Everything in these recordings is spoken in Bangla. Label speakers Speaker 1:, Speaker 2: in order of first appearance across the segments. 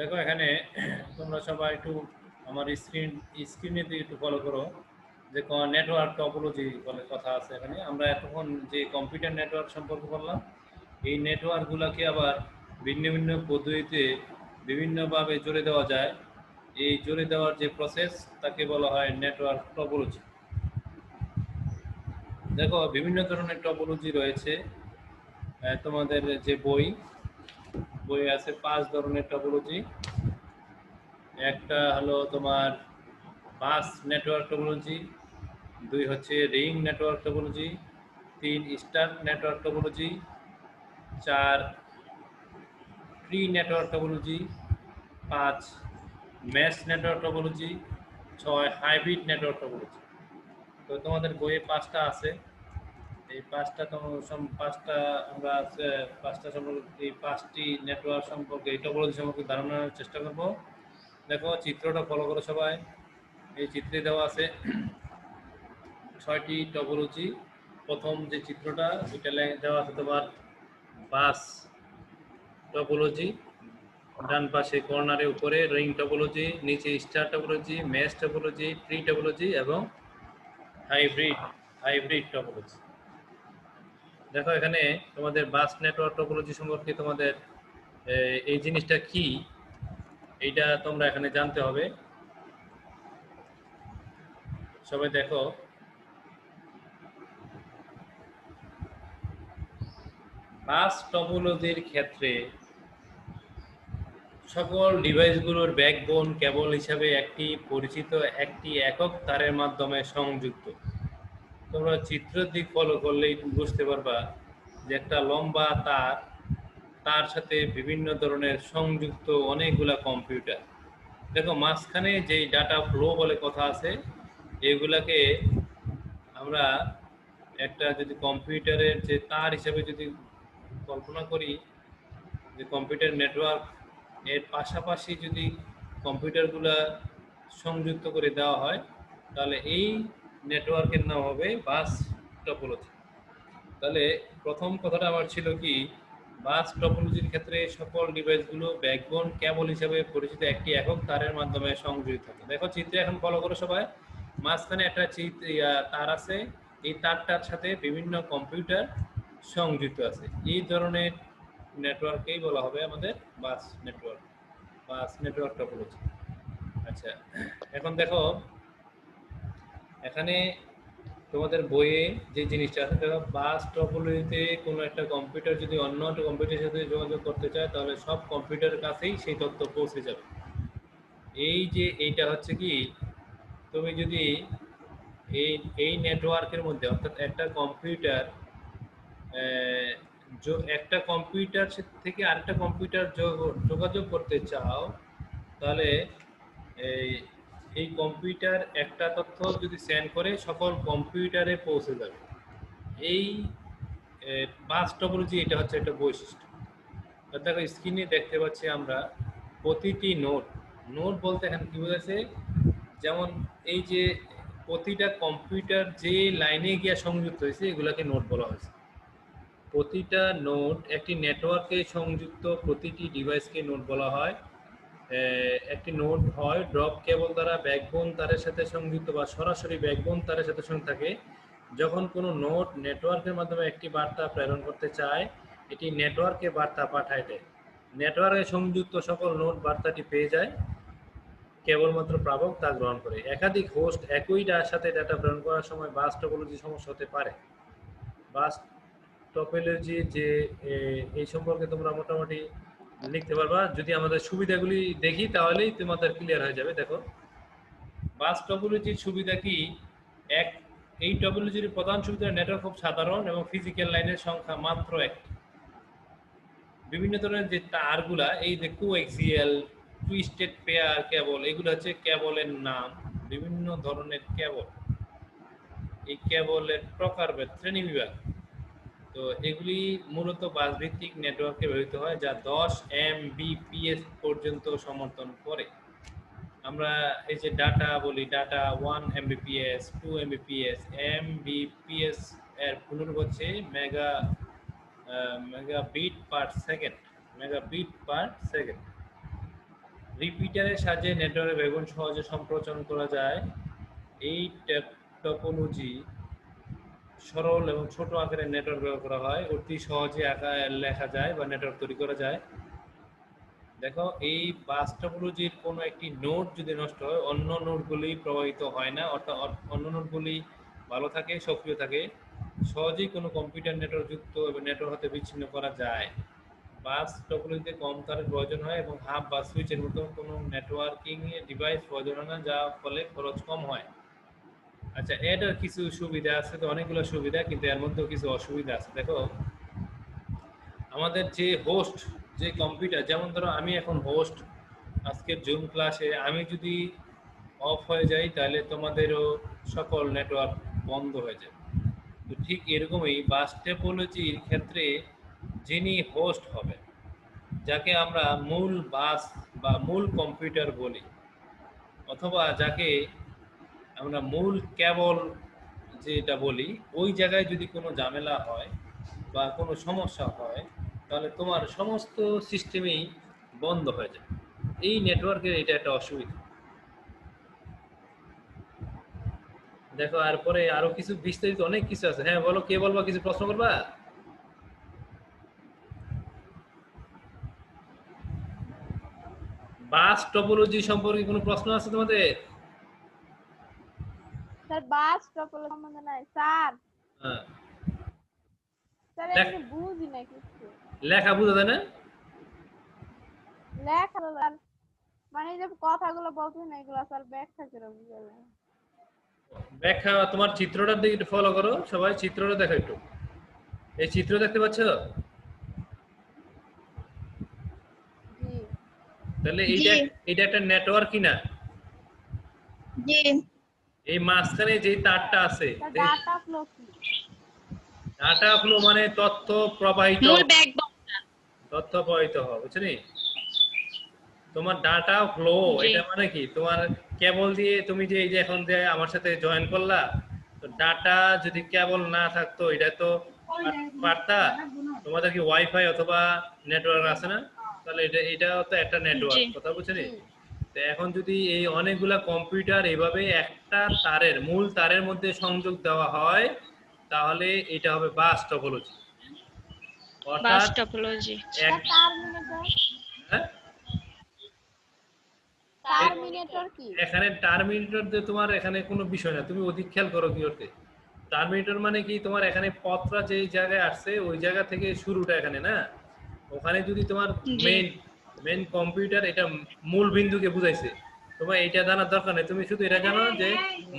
Speaker 1: দেখো এখানে তোমরা সবাই একটু আমার স্ক্রিনে দিয়ে একটু ফলো করো যে নেটওয়ার্ক টপোলজি বলে কথা আছে এখানে। আমরা এতক্ষণ যে কম্পিউটার নেটওয়ার্ক সম্পর্কে বললাম, এই নেটওয়ার্কগুলোকে আবার ভিন্ন ভিন্ন পদ্ধতিতে বিভিন্নভাবে জুড়ে দেওয়া যায়। এই জুড়ে দেওয়ার যে প্রসেস তাকে বলা হয় নেটওয়ার্ক টপোলজি। দেখো বিভিন্ন ধরনের টপোলজি রয়েছে। তোমাদের যে বই আছে 5 ধরনের টপোলজি। একটা হলো তোমার বাস নেটওয়ার্ক টপোলজি, 2 হচ্ছে ring network topology, 3 star network topology, 4 tree network topology, 5 mesh network topology, 6 hybrid network topology. তো তোমাদের বইয়ে 5টা আছে। এই 5টা আমরা 5টা সম্পর্কে, এই 5টি নেটওয়ার্ক সম্পর্কে, এই টপোলজি সম্পর্কে ধারণার চেষ্টা করব। দেখো চিত্রটা ফলো করো সবাই। এই চিত্রে দেওয়া আছে 6টি টপোলজি। প্রথম যে চিত্রটা এটা দেওয়া আছে তোমার বাস টপোলজি, ডান পাশে কর্নারে উপরে রিং টপোলজি, নিচে star topology, mesh topology, tree topology এবং হাইব্রিড টপোলজি। দেখো এখানে তোমাদের বাস নেটওয়ার্ক টপোলজি সম্পর্কে তোমাদের এই জিনিসটা কি এইটা তোমরা এখানে জানতে হবে। সবাই দেখো, বাস টপোলজির ক্ষেত্রে সকল ডিভাইসগুলোর ব্যাকবোন কেবল হিসাবে একটি পরিচিত একটি একক তারের মাধ্যমে সংযুক্ত। তোমরা চিত্রের দিক ফলো করলেই বুঝতে পারবা যে একটা লম্বা তার সাথে বিভিন্ন ধরনের সংযুক্ত অনেকগুলা কম্পিউটার। দেখো মাঝখানে যেই ডাটা ফ্লো বলে কথা আছে, এগুলাকে আমরা একটা যদি কম্পিউটারের যে তার হিসাবে যদি কল্পনা করি, যে কম্পিউটার নেটওয়ার্ক এর পাশাপাশি যদি কম্পিউটারগুলো সংযুক্ত করে দেওয়া হয়, তাহলে এই নেটওয়ার্কের নাম হবে বাস টপোলজি। তাহলে প্রথম কথাটা আমার ছিল কি, বাস টপোলজির ক্ষেত্রে সকল ডিভাইসগুলো ব্যাকবোন কেবল হিসাবে পরিচিত একটি একক তারের মাধ্যমে সংযুক্ত থাকে। দেখো চিত্রে এখন ফলো করো সবাই। মাঝখানে একটা তার আছে, এই তারটার সাথে বিভিন্ন কম্পিউটার সংযুক্ত আছে। এই ধরনের নেটওয়ার্ককেই বলা হবে আমাদের বাস নেটওয়ার্ক টপোলজি। আচ্ছা, এখন দেখো এখানে তোমাদের বইয়ে যে জিনিসটা আছে, দেখো বাস টপোলজিতে কোনো একটা কম্পিউটার যদি অন্য একটা কম্পিউটারের সাথে যোগাযোগ করতে চায়, তাহলে সব কম্পিউটারের কাছেই সেই তথ্য পৌঁছে যাবে। এই যে এইটা হচ্ছে কি, তুমি যদি এই এই নেটওয়ার্কের মধ্যে, অর্থাৎ একটা কম্পিউটার থেকে আরেকটা কম্পিউটার যোগাযোগ করতে চাও, তাহলে এই এই কম্পিউটার একটা তথ্য যদি সেন্ড করে সকল কম্পিউটারে পৌঁছে যাবে। এই বাস টপোলজি এটা হচ্ছে একটা বৈশিষ্ট্য। দেখো স্ক্রিনে দেখতে পাচ্ছি আমরা প্রতিটি নোড বলতে এখানে কি বোঝাচ্ছে, যেমন এই যে প্রতিটা কম্পিউটার যে লাইনে গিয়ে সংযুক্ত হয়েছে এগুলাকে নোড বলা হয়েছে। প্রতিটা নোড একটি নেটওয়ার্কে সংযুক্ত প্রতিটি ডিভাইসকে নোড বলা হয়। একটি নোড হয় ড্রপ কেবল দ্বারা ব্যাকবোন তারের সাথে সংযুক্ত বা সরাসরি ব্যাকবোন তারের সাথে সংযুক্ত থাকে। যখন কোনো নোড নেটওয়ার্কের মাধ্যমে একটি বার্তা প্রেরণ করতে চায়, এটি নেটওয়ার্কে বার্তা পাঠায় দেয়। নেটওয়ার্কে সংযুক্ত সকল নোড বার্তাটি পেয়ে যায়, কেবলমাত্র প্রাপক তা গ্রহণ করে। একাধিক হোস্ট একই সাথে ডাটা প্রেরণ করার সময় বাস টপোলজি সমস্যা হতে পারে। বাস টপোলজি যে এই সম্পর্কে তোমরা মোটামুটি লিখতে পারবা। যদি আমাদের সুবিধাগুলি দেখি তাহলেই তোমাদের ক্লিয়ার হয়ে যাবে। দেখো বাস টপোলজির সুবিধা কি, এক, এই টপোলজির প্রধান সুবিধা নেটওয়ার্ক খুব সাধারণ এবং ফিজিক্যাল লাইনের সংখ্যা মাত্র একটি। বিভিন্ন ধরনের যে তারগুলা, এই যে কোএক্সিয়াল, টুইস্টেড পেয়ার কেবল, এগুলো হচ্ছে কেবলের নাম। বিভিন্ন ধরনের কেবল, এই কেবলের প্রকারভেদ, শ্রেণীবিভাগ। তো এগুলি মূলত বাস ভিত্তিক নেটওয়ার্কে ব্যবহৃত হয়, যা 10 Mbps পর্যন্ত সমর্থন করে। আমরা এই যে ডাটা বলি, ডাটা 1 Mbps, 2 Mbps, Mbps এর পূর্ণরূপ হচ্ছে মেগাবিট পার সেকেন্ড। রিপিটারের সাহায্যে নেটওয়ার্কের বেগুন সহজে সম্প্রচার করা যায়। এই টপোলজি সরল এবং ছোট আকারের নেটওয়ার্ক ব্যবহার করা হয়, অতি সহজে লেখা যায় বা নেটওয়ার্ক তৈরি করা যায়। দেখো এই বাস টপোলজির কোনো একটি নোড যদি নষ্ট হয় অন্য নোডগুলি প্রভাবিত হয় না, অর্থাৎ অন্য নোডগুলি ভালো থাকে, সক্রিয় থাকে। সহজেই কোনো কম্পিউটার নেটওয়ার্ক যুক্ত এবং নেটওয়ার্ক হতে বিচ্ছিন্ন করা যায়। বাস টপোলজিতে কম তারের প্রয়োজন হয় এবং হাব বা সুইচের মতো কোনো নেটওয়ার্কিং ডিভাইস প্রয়োজন হয় না, যার ফলে খরচ কম হয়। আচ্ছা, এটার কিছু সুবিধা আছে, তো অনেকগুলো সুবিধা, কিন্তু এর মধ্যেও কিছু অসুবিধা আছে। দেখো আমাদের যে হোস্ট, যে কম্পিউটার, যেমন ধরো আমি এখন হোস্ট আজকের জুম ক্লাসে, আমি যদি অফ হয়ে যাই তাহলে তোমাদেরও সকল নেটওয়ার্ক বন্ধ হয়ে যাবে। তো ঠিক এরকমই বাস টপোলজির ক্ষেত্রে যিনি হোস্ট হবে, যাকে আমরা মূল বাস বা মূল কম্পিউটার বলি, অথবা যাকে আমরা মূল কেবল যেটা বলি, ওই জায়গায় যদি কোনো ঝামেলা হয় বা কোনো সমস্যা হয় তাহলে তোমার সমস্ত সিস্টেমেই বন্ধ হয়ে যায়। এই নেটওয়ার্কের এটা একটা অসুবিধা। দেখো তারপরে আরো কিছু বিস্তারিত অনেক কিছু আছে। হ্যাঁ বলো, কে বলবা, কিছু প্রশ্ন করবা? বাস টপোলজি সম্পর্কে কোনো প্রশ্ন আছে তোমাদের?
Speaker 2: স্যার বাস টপোলজি সম্বন্ধে নাই স্যার।
Speaker 1: হ্যাঁ,
Speaker 2: স্যার এমনি বুঝি না কিছু।
Speaker 1: লেখা বোঝা যায় না?
Speaker 2: লেখা স্যার, মানে যে কথাগুলো বলছেন এগুলো স্যার ব্যাখ্যা করে বুঝালেন।
Speaker 1: ব্যাখ্যা তোমার চিত্রটার দিকে একটু ফলো করো, সবাই চিত্রটা দেখো একটু। এই চিত্র দেখতে পাচ্ছ?
Speaker 2: জি
Speaker 1: তাহলে এইটা এটা একটা নেটওয়ার্ক কিনা?
Speaker 3: জি
Speaker 1: এই মাঝখানে যে তারটা আছে,
Speaker 2: স্যার ডাটা ফ্লো কি?
Speaker 1: ডাটা ফ্লো মানে তথ্য প্রবাহিত,
Speaker 3: মূল ব্যাকবোন।
Speaker 1: তথ্য প্রবাহিত হওয়া, বুঝছনি? তোমার ডাটা ফ্লো
Speaker 3: জি।
Speaker 1: এটা মানে কি, তোমার কেবল দিয়ে তুমি যে এই যে এখন যে আমার সাথে জয়েন করলা, তো ডাটা যদি কেবল না থাকতো এটা তো পারতা। তোমাদের কি ওয়াইফাই অথবা নেটওয়ার্ক আছে না? তাহলে এটাও তো একটা নেটওয়ার্ক,
Speaker 3: জি
Speaker 1: কথা বুঝছনি?
Speaker 2: জি
Speaker 1: তো এখন যদি এই অনেকগুলা কম্পিউটার এইভাবে একটা তারের মূল তারের মধ্যে সংযোগ দেওয়া হয় তাহলে এটা হবে বাস টপোলজি।
Speaker 3: বাস
Speaker 1: অর্থাৎ
Speaker 3: টপোলজি।
Speaker 2: স্যার টার্মিনেটর,
Speaker 1: হ্যাঁ,
Speaker 2: টার্মিনেটর কি?
Speaker 1: এখানে টার্মিনেটর দিয়ে তোমার এখানে কোনো বিষয় না, তুমি অধিক খেয়াল করো কি করতে। টার্মিনেটর মানে কি, তোমার এখানে পথটা যেই জায়গায় আসছে ওই জায়গা থেকে শুরুটা এখানে না, ওখানে যদি তোমার
Speaker 3: জি
Speaker 1: মেইন মেইন কম্পিউটার এটা মূল বিন্দুকে বুঝাইছে, তোমার এটা জানার দরকার নেই। তুমি শুধু এটা জানো যে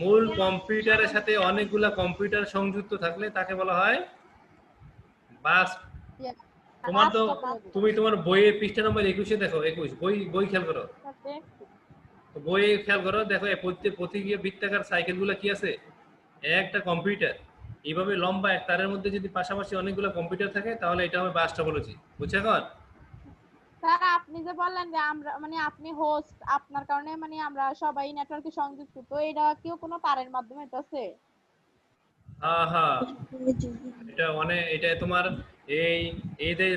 Speaker 1: মূল কম্পিউটারের সাথে অনেকগুলা কম্পিউটার সংযুক্ত থাকলে তাকে বলা হয় বাস। তোমার
Speaker 2: বাস
Speaker 1: তো
Speaker 2: টপোলজি।
Speaker 1: তুমি তোমার বইয়ের পৃষ্ঠা নম্বর 21-এ দেখো, 21 বই বই খেয়াল করো,
Speaker 2: স্যার দেখছি।
Speaker 1: বইয়ে খেয়াল করো, দেখো প্রতীকীয় বৃত্তাকার সাইকেল গুলো কি আছে, একটা কম্পিউটার। এইভাবে লম্বা এক তারের মধ্যে যদি পাশাপাশি অনেকগুলো কম্পিউটার থাকে তাহলে এটা হবে বাস টপোলজি। বুঝছো এখন?
Speaker 2: স্যার আপনি যে বললেন যে আমরা মানে আপনি হোস্ট, আপনার কারণে মানে আমরা সবাই নেটওয়ার্কে সংযুক্ত, তো এটা কেউ কোনো তারের মাধ্যমে হইতাছে?
Speaker 1: হ্যাঁ হ্যাঁ, এটা এটা তোমার এই এই যে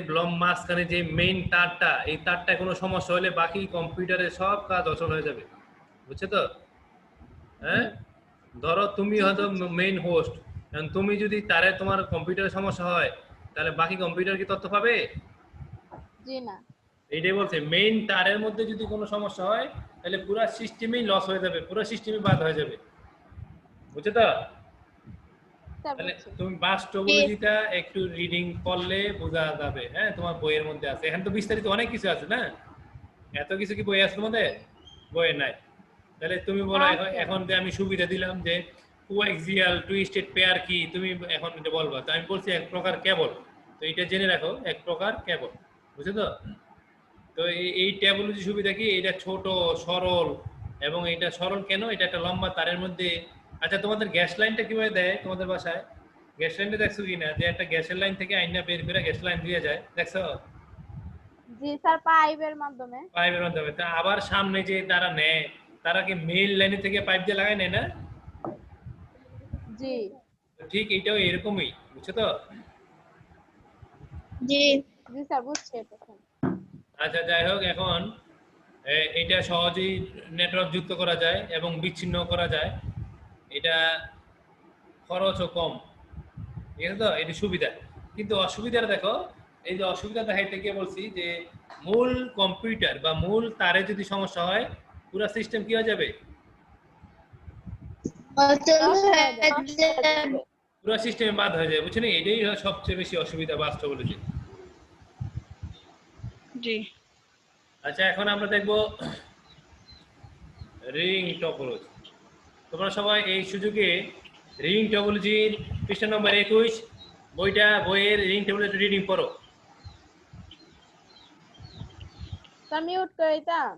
Speaker 1: মাঝখানে যে মেইন তারটা, এই তারটা কোনো সমস্যা হলে বাকি কম্পিউটারের সব কাজ অচল হয়ে যাবে। বুঝছো তো? হ্যাঁ, ধরো তুমি হয়তো মেইন হোস্ট, তুমি যদি তারে তোমার কম্পিউটারের সমস্যা হয় তাহলে বাকি কম্পিউটার কি তথ্য পাবে?
Speaker 2: জি না।
Speaker 1: এইটাই বলছে, মেইন তারের মধ্যে যদি কোনো সমস্যা হয় তাহলে পুরো সিস্টেমই লস হয়ে যাবে, পুরো সিস্টেমই বাদ হয়ে যাবে। বুঝছো তো?
Speaker 2: স্যার
Speaker 1: তাহলে
Speaker 2: বুঝছি।
Speaker 1: তুমি বাস টপোলজিটা একটু রিডিং করলে বোঝা যাবে। হ্যাঁ, তোমার বইয়ের মধ্যে আছে, এখানে তো বিস্তারিত অনেক কিছু আছে না? এত কিছু কি বই আছে তোমাদের? বইয়ে নাই। তাহলে তুমি বলো, এখন
Speaker 2: আচ্ছা।
Speaker 1: এখন যে আমি সুবিধা দিলাম যে কোএক্সিয়াল টুইস্টেড পেয়ার কি, তুমি এখন এটা বলবা। তো আমি বলছি এক প্রকার কেবল, তো এটা জেনে রাখো, এক প্রকার কেবল। বুঝছো তো? তো এই ট্যাবলজি সুবিধা কি, এটা ছোট, সরল, এবং এটা সরল কেন, এটা একটা লম্বা তারের মধ্যে। আচ্ছা, তোমাদের গ্যাস লাইনটা কিভাবে দেয় তোমাদের বাসায়? গ্যাস লাইনটা দেখছো কিনা, যে একটা গ্যাসের লাইন থেকে আইনা বের করে গ্যাস লাইন দিয়ে যায়, দেখছো?
Speaker 2: জি স্যার, পাইপের মাধ্যমে।
Speaker 1: পাইপের মাধ্যমে। তা আবার সামনে যে তারা নেয়, তারা কি মেইন লাইনের থেকে পাইপ দিয়ে লাগায় নেয় না?
Speaker 2: জি
Speaker 1: তো ঠিক এটাও এরকমই, বুঝছো তো?
Speaker 3: জি
Speaker 2: জি স্যার বুঝছি এটা স্যার।
Speaker 1: আচ্ছা, যাই হোক, এখন এটা সহজেই নেটওয়ার্ক যুক্ত করা যায় এবং বিচ্ছিন্ন করা যায়। এটা খরচও কম, ঠিক আছে তো? এটা সুবিধা। কিন্তু অসুবিধাটা দেখো, এই যে অসুবিধা দেখাইতে গিয়ে বলছি যে মূল কম্পিউটার বা মূল তারে যদি সমস্যা হয় পুরো সিস্টেম কি হয়ে যাবে?
Speaker 3: অচল
Speaker 2: নষ্ট
Speaker 3: হয়ে
Speaker 2: হয়ে যাবে।
Speaker 3: যাবে।
Speaker 1: পুরো সিস্টেমে বাদ হয়ে যায়, বুঝছেন? এটাই হলো সবচেয়ে বেশি অসুবিধা বাস্তবology।
Speaker 4: জি।
Speaker 1: আচ্ছা, এখন আমরা দেখব রিং টপোলজি। তোমরা সবাই এই সুযোগে রিং টপোলজির পৃষ্ঠা নম্বর 21 বইয়ের রিং টপোলজি রিডিং পড়ো।
Speaker 2: স্যার মিউট করে দিতাম।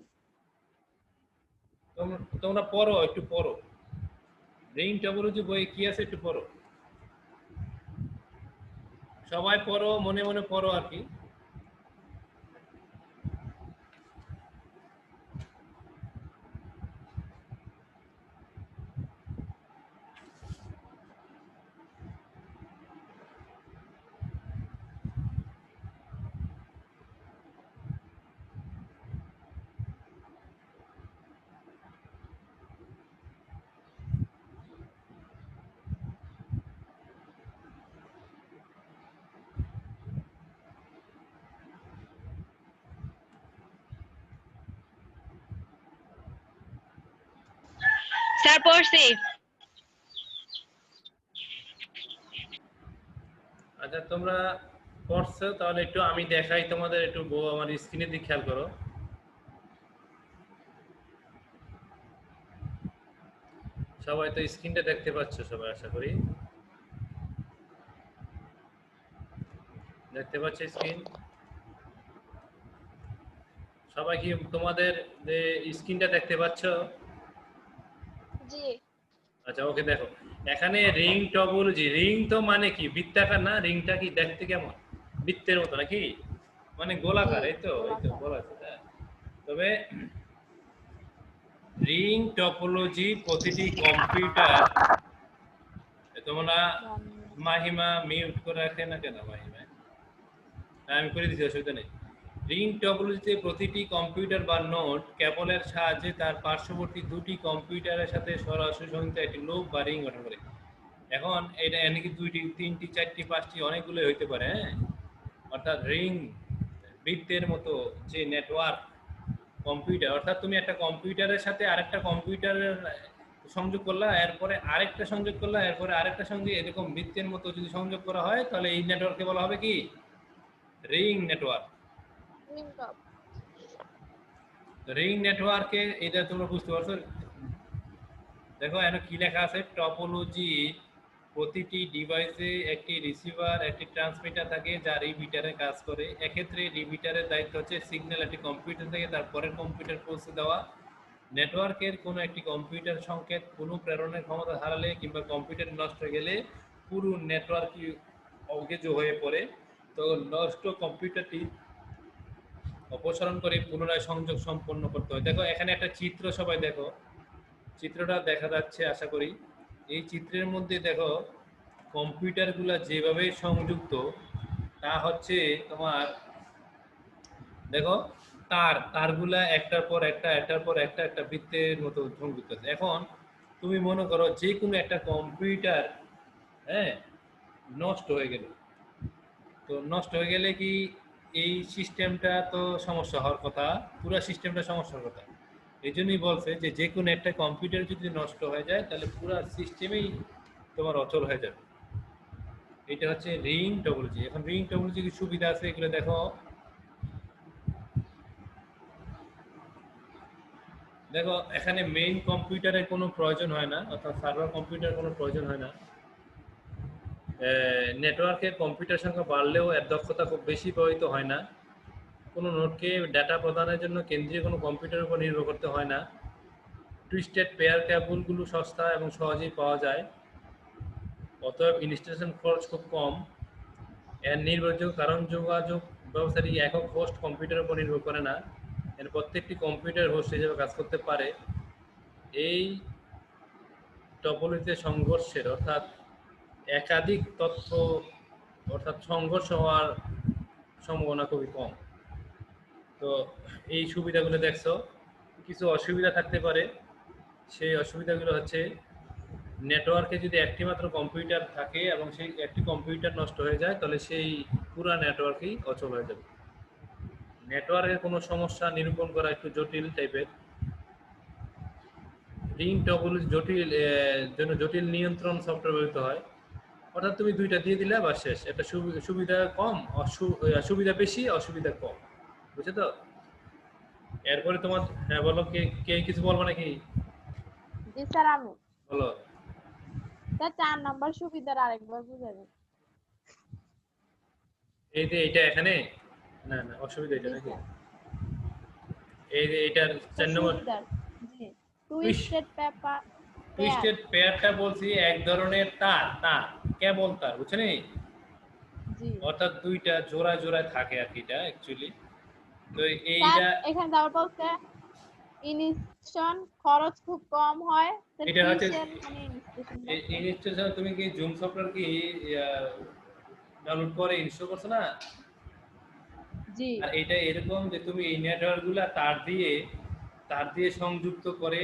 Speaker 1: তোমরা পড়ো, একটু পড়ো। রিং টপোলজি বই কি আছে একটু পড়ো, সবাই পড়ো, মনে মনে পড়ো আর কি।
Speaker 4: স্যার পড়ছি।
Speaker 1: আচ্ছা, তোমরা পড়ছো, তাহলে একটু আমি দেখাই তোমাদের, একটু আমার স্ক্রিনের দিকে খেয়াল করো। সবাই তো স্ক্রিনটা দেখতে পাচ্ছ সবাই, আশা করি দেখতে পাচ্ছ স্ক্রিন। সবাই কি তোমাদের স্ক্রিনটা দেখতে পাচ্ছ?
Speaker 2: জি।
Speaker 1: আচ্ছা, ওকে, দেখো এখানে রিং টপোলজি। রিং তো মানে কি বৃত্তাকার না? রিংটা কি দেখতে কেমন? বৃত্তের মতো নাকি? মানে গোলাকার, এই তো গোলাকার। তবে রিং টপোলজি প্রতিটি কম্পিউটার, তোমরা মাহিমা মিউট করে রাখে না কেন? মাহিমা, আমি করে দিচ্ছি, অসুবিধা নেই। রিং টপোলজিতে প্রতিটি কম্পিউটার বা নোড কেবলের সাহায্যে তার পার্শ্ববর্তী দুটি কম্পিউটারের সাথে সরাসরি সংযুক্ত একটি লুপ বা রিং গঠন করে। এখন এটা নাকি 2টি 3টি 4টি 5টি অনেকগুলো হইতে পারে, হ্যাঁ? অর্থাৎ রিং বৃত্তের মতো যে নেটওয়ার্ক কম্পিউটার, অর্থাৎ তুমি একটা কম্পিউটারের সাথে আরেকটা কম্পিউটারের সংযোগ করলা, এরপরে আরেকটা সংযোগ করলা, এরপরে আরেকটা সংযোগ, এরকম বৃত্তের মতো যদি সংযোগ করা হয় তাহলে এই নেটওয়ার্ককে বলা হবে কি? Ring network. রিং নেটওয়ার্কে এটা তোমরা বুঝতে পারছো। দেখো এখানে কি লেখা আছে? টপোলজি প্রতিটি ডিভাইসে একটি রিসিভার, একটি ট্রান্সমিটার থাকে যা রিপিটারে কাজ করে। এক্ষেত্রে রিপিটারের দায়িত্ব হচ্ছে সিগন্যাল একটি কম্পিউটার থেকে তার পরের কম্পিউটার পৌঁছে দেওয়া। নেটওয়ার্কের কোনো একটি কম্পিউটার সংকেত কোনো প্রেরণের ক্ষমতা হারালে কিংবা কম্পিউটার নষ্ট হয়ে গেলে পুরো নেটওয়ার্কই অকেজ হয়ে পড়ে। তো নষ্ট কম্পিউটারটি অপসারণ করে পুনরায় সংযোগ সম্পন্ন করতে হয়। দেখো এখানে একটা চিত্র, সবাই দেখো, চিত্রটা দেখা যাচ্ছে আশা করি। এই চিত্রের মধ্যে দেখো কম্পিউটারগুলো যেভাবে সংযুক্ত, তা হচ্ছে তোমার, দেখো তারগুলা একটার পর একটা বৃত্তের মতো সংযুক্ত আছে। এখন তুমি মনে করো যে কোনো একটা কম্পিউটার, হ্যাঁ, নষ্ট হয়ে গেল, তো নষ্ট হয়ে গেলে কি এই সিস্টেমটা তো সমস্যা হওয়ার কথা, পুরো সিস্টেমটা সমস্যার কথা। এই জন্যই বলছে যে যে কোনো একটা কম্পিউটার যদি নষ্ট হয়ে যায় তাহলে পুরো সিস্টেমেই তোমার অচল হয়ে যাবে। এটা হচ্ছে রিং টপোলজি। এখন রিং টপোলজি কি সুবিধা আছে এগুলো দেখো। দেখো এখানে মেইন কম্পিউটারের কোনো প্রয়োজন হয় না, অর্থাৎ সার্ভার কম্পিউটার কোনো প্রয়োজন হয় না। নেটওয়ার্কের কম্পিউটার সংখ্যা বাড়লেও এর দক্ষতা খুব বেশি প্রভাবিত হয় না। কোনো নোডকে ডাটা প্রদানের জন্য কেন্দ্রীয় কোনো কম্পিউটারের উপর নির্ভর করতে হয় না। টুইস্টেড পেয়ার কেবলগুলো সস্তা এবং সহজেই পাওয়া যায়, অতএব ইনস্টলেশন খরচ খুব কম। এর নির্ভরযোগ্য কারণ যোগাযোগ ব্যবস্থাটি একক হোস্ট কম্পিউটারের উপর নির্ভর করে না, এর প্রত্যেকটি কম্পিউটার হোস্ট হিসেবে কাজ করতে পারে। এই টপোলজিতে সংঘর্ষের, অর্থাৎ একাধিক তথ্য, অর্থাৎ সংঘর্ষ হওয়ার সম্ভাবনা খুবই কম। তো এই সুবিধাগুলো দেখছো। কিছু অসুবিধা থাকতে পারে। সেই অসুবিধাগুলো হচ্ছে নেটওয়ার্কে যদি একটি মাত্র কম্পিউটার থাকে এবং সেই একটি কম্পিউটার নষ্ট হয়ে যায় তাহলে সেই পুরো নেটওয়ার্কই অচল হয়ে যাবে। নেটওয়ার্কের কোনো সমস্যা নিরূপণ করা একটু জটিল টাইপের। রিং টপোলজি জন্য জটিল নিয়ন্ত্রণ সফটওয়্যার ব্যবহৃত হয়। অর্থাৎ তুমি দুইটা দিয়ে দিলে বা শেষ। একটা সুবিধা কম, সুবিধা বেশি, অসুবিধা কম। বুঝছো তো? এরপরে তোমার হ্যাঁ বলো, কে কে কিছু বলবো নাকি?
Speaker 2: জি স্যার আমি।
Speaker 1: বলো।
Speaker 2: স্যার 4 নাম্বার সুবিধার আরেকবার বুঝাবেন।
Speaker 1: এই যে এটা এখানে না না অসুবিধা এটা
Speaker 2: জি
Speaker 1: নাকি?
Speaker 2: স্যার।
Speaker 1: এই যে এটার 4 নম্বর
Speaker 2: সুবিধার জি টুইস্টেড পেপার
Speaker 1: টুইস্টেড পেয়ারটা বলছি এক ধরনের তার, কেবল তার, বুঝছেন?
Speaker 2: জি
Speaker 1: অর্থাৎ দুইটা জোড়ায় জোড়ায় থাকে আর কি, এটা অ্যাকচুয়ালি। তো
Speaker 2: স্যার
Speaker 1: এইটা
Speaker 2: এখানে দেওয়া বলছে ইনস্টলেশন খরচ খুব কম হয়।
Speaker 1: এটা হচ্ছে
Speaker 2: মানে ইনস্টলেশন
Speaker 1: ইনস্টলেশন। তুমি কি জুম সফটওয়্যার কি ডাউনলোড করে ইনস্টল করছো না?
Speaker 2: জি
Speaker 1: আর এটা এরকম যে তুমি এই নেটওয়ার্কগুলো তার দিয়ে সংযুক্ত করে,